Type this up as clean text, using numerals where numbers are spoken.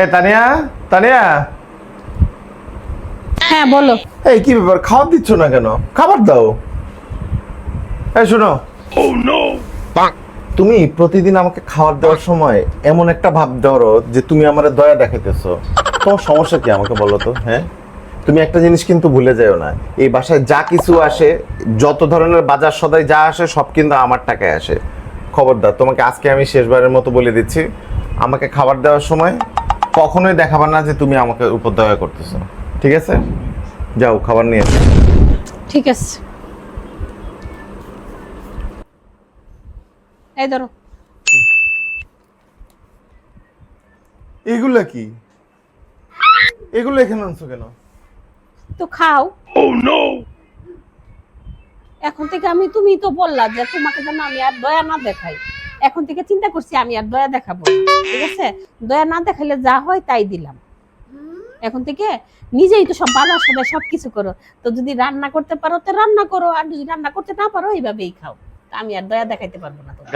এই তানিয়া, তানিয়া, হ্যাঁ বলো। এই কি ব্যাপার, খাবার দিচ্ছ না কেন? খাবার দাও। এই শোনো, তুমি প্রতিদিন আমাকে খাবার দেওয়ার সময় এমন একটা ভাব ধরো যে তুমি আমার দয়া দেখাইতেছো। তোমার সমস্যা কি আমাকে বলো তো? হ্যাঁ, তুমি একটা জিনিস কিন্তু ভুলে যাও না, এই বাসায় যা কিছু আসে, যত ধরনের বাজার সদাই যা আসে সব কিন্তু আমার টাকায় আসে। খবরদার, তোমাকে আজকে আমি শেষবারের মতো বলে দিচ্ছি, আমাকে খাবার দেওয়ার সময় কখনোই দেখাবা না যে তুমি আমাকে উপর দয়া করতেছো। ঠিক আছে, যাও খাবার নিয়ে এসো। ঠিক আছে, এই ধরো। এগুলা কি? এগুলো এখানে আনছো কেন? তো খাও। এখন থেকে তুমি তো বললা যে তোমাকে যেন আমি আর দয়া না দেখাই। এখন থেকে চিন্তা করছি আমি আর দয়া দেখাবো না। ঠিক আছে, দয়া না দেখাইলে যা হয় তাই দিলাম। এখন থেকে নিজেই তো সব বাজার সদাই সবকিছু করো। তো যদি রান্না করতে পারো তো রান্না করো, আর যদি রান্না করতে না পারো এইভাবেই খাও। তা আমি আর দয়া দেখাইতে পারবো না তোমাকে।